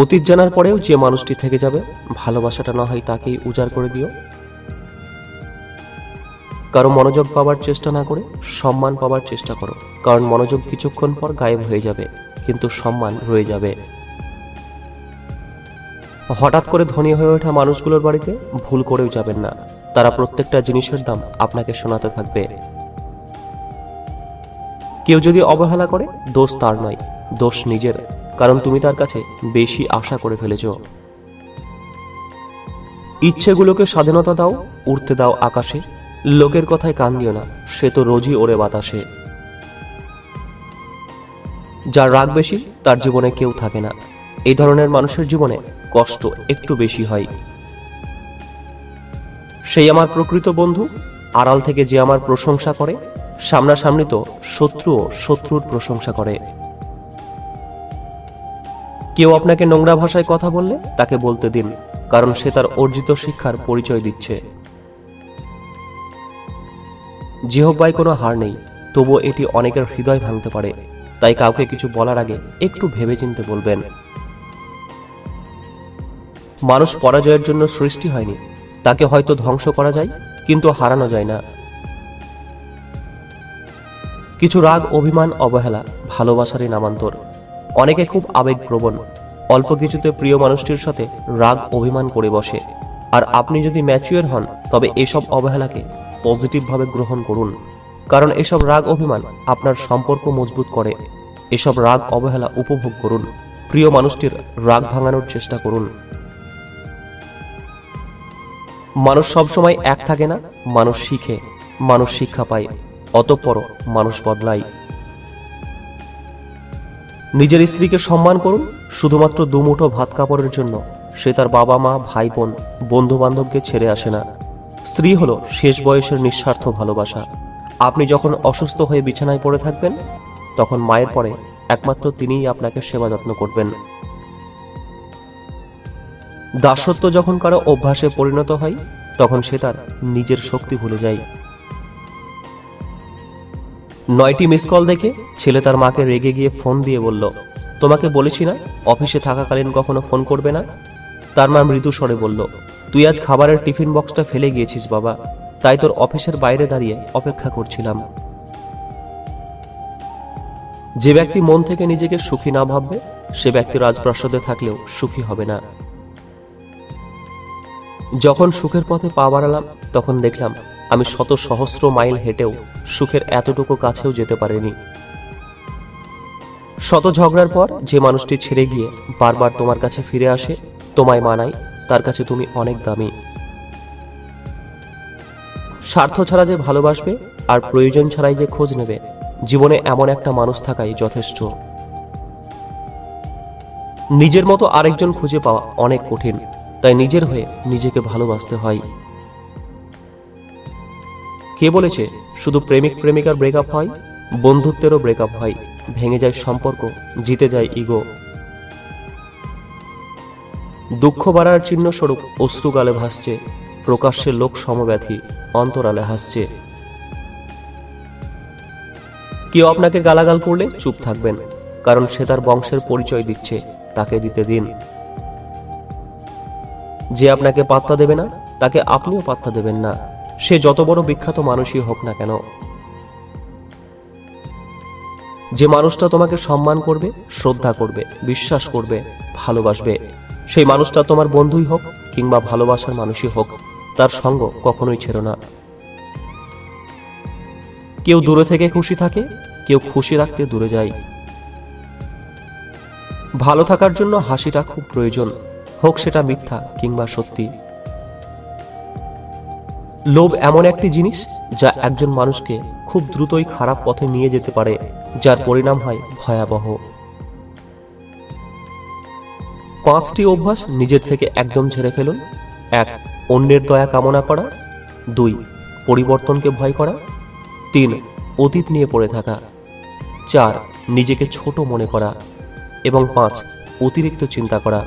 অতীত জানার পরেও যে মানুষটি থেকে যাবে, ভালোবাসাটা না হয় তাকেই উজাড় করে দিও। কারো মনোযোগ পাওয়ার চেষ্টা না করে সম্মান পাওয়ার চেষ্টা করো, কারণ মনোযোগ কিছুক্ষণ পর গায়েব হয়ে যাবে, কিন্তু সম্মান রয়ে যাবে। হঠাৎ করে ধনী হয়ে ওঠা মানুষগুলোর বাড়িতে ভুল করেও যাবেন না, তারা প্রত্যেকটা জিনিসের দাম আপনাকে শোনাতে থাকবে। কেউ যদি অবহেলা করে, দোষ তার নয়, দোষ নিজের, কারণ তুমি তার কাছে বেশি আশা করে ফেলেছ। ইচ্ছেগুলোকে স্বাধীনতা দাও, উড়তে দাও আকাশে, লোকের কথায় কান দিও না, সে তো রোজই ওড়ে বাতাসে। যার রাগ বেশি তার জীবনে কেউ থাকে না, এই ধরনের মানুষের জীবনে কষ্ট একটু বেশি হয়। সেই আমার প্রকৃত বন্ধু, আড়াল থেকে যে আমার প্রশংসা করে, সামনাসামনি তো শত্রুও শত্রুর প্রশংসা করে। কেউ আপনাকে নোংরা ভাষায় কথা বললে তাকে বলতে দিন, কারণ সে তার অর্জিত শিক্ষার পরিচয় দিচ্ছে। জিহ্বায় কোনো হার নেই, তবুও এটি অনেকের হৃদয় ভাঙতে পারে, তাই কাউকে কিছু বলার আগে একটু ভেবেচিন্তে বলবেন। মানুষ পরাজয়ের জন্য সৃষ্টি হয়নি, তাকে হয়তো ধ্বংস করা যায়, কিন্তু হারানো যায় না। কিছু রাগ, অভিমান, অবহেলা ভালোবাসারই নামান্তর। অনেকে খুব আবেগপ্রবণ, অল্প কিছুতে প্রিয় মানুষটির সাথে রাগ অভিমান করে বসে। আর আপনি যদি ম্যাচিওর হন, তবে এসব অবহেলাকে পজিটিভভাবে গ্রহণ করুন, কারণ এসব রাগ অভিমান আপনার সম্পর্ক মজবুত করে। এসব রাগ অবহেলা উপভোগ করুন, প্রিয় মানুষটির রাগ ভাঙানোর চেষ্টা করুন। মানুষ সবসময় এক থাকে না, মানুষ শিখে, মানুষ শিক্ষা পায়, অতঃপর মানুষ বদলায়। নিজের স্ত্রীকে সম্মান করুন, শুধুমাত্র দুমুঠো ভাত কাপড়ের জন্য সে তার বাবা মা, ভাই বোন, বন্ধু বান্ধবকে ছেড়ে আসে না। স্ত্রী হলো শেষ বয়সের নিঃস্বার্থ ভালোবাসা। আপনি যখন অসুস্থ হয়ে বিছানায় পড়ে থাকবেন, তখন মায়ের পরে একমাত্র তিনিই আপনাকে সেবা যত্ন করবেন। দাসত্ব যখন কারো অভ্যাসে পরিণত হয়, তখন সে তার নিজের শক্তি ভুলে যায়। 9টি মিস কল দেখে ছেলে তার মাকে রেগে গিয়ে ফোন দিয়ে বলল, তোমাকে বলেছি না অফিসে থাকাকালীন কখনো ফোন করবে না। তার মা মৃদু স্বরে বলল, তুই আজ খাবারের টিফিন বক্সটা ফেলে গিয়েছিস বাবা, তাই তোর অফিসের বাইরে দাঁড়িয়ে অপেক্ষা করছিলাম। যে ব্যক্তি মন থেকে নিজেকে সুখী না ভাববে, সে ব্যক্তি রাজপ্রাসাদে থাকলেও সুখী হবে না। যখন সুখের পথে পা বাড়ালাম, তখন দেখলাম আমি শত সহস্র মাইল হেঁটেও সুখের এতটুকু কাছেও যেতে পারিনি। শত ঝগড়ার পর যে মানুষটি ছেড়ে গিয়ে বারবার তোমার কাছে ফিরে আসে, তোমায় মানায়, তার কাছে তুমি অনেক দামি। স্বার্থ ছাড়া যে ভালোবাসবে আর প্রয়োজন ছাড়াই যে খোঁজ নেবে, জীবনে এমন একটা মানুষ থাকাই যথেষ্ট। নিজের মতো আরেকজন খুঁজে পাওয়া অনেক কঠিন, তাই নিজের হয়ে নিজেকে ভালোবাসতে হয়। কে বলেছে শুধু প্রেমিক প্রেমিকার ব্রেকআপ হয়? বন্ধুত্বেরও ব্রেকআপ হয়, ভেঙে যায় সম্পর্ক, জিতে যায় ইগো। দুঃখ বাড়ার চিহ্ন স্বরূপ অশ্রু গালে ভাসছে, প্রকাশ্যে লোক সমব্যথী, অন্তরালে হাসছে। কেউ আপনাকে গালাগাল করলে চুপ থাকবেন, কারণ সে তার বংশের পরিচয় দিচ্ছে, তাকে দিতে দিন। যে আপনাকে পাত্তা দেবে না, তাকে আপনিও পাত্তা দেবেন না, সে যত বড় বিখ্যাত মানুষই হোক না কেন। যে মানুষটা তোমাকে সম্মান করবে, শ্রদ্ধা করবে, বিশ্বাস করবে, ভালোবাসবে, সেই মানুষটা তোমার বন্ধুই হোক কিংবা ভালোবাসার মানুষই হোক, তার সঙ্গ কখনোই ছেড়ো না। কেউ দূরে থেকে খুশি থাকে, কেউ খুশি রাখতে দূরে যায়। ভালো থাকার জন্য হাসিটা খুব প্রয়োজন, হোক সেটা মিথ্যা কিংবা সত্যি। লোভ এমন একটি জিনিস যা একজন মানুষকে খুব দ্রুতই খারাপ পথে নিয়ে যেতে পারে, যার পরিণাম হয় ভয়াবহ। 5টি অভ্যাস নিজের থেকে একদম ছেড়ে ফেলুন। 1. অন্যের দয়া কামনা করা। 2. পরিবর্তনকে ভয় করা। 3. অতীত নিয়ে পড়ে থাকা। 4. নিজেকে ছোট মনে করা। এবং 5. অতিরিক্ত চিন্তা করা।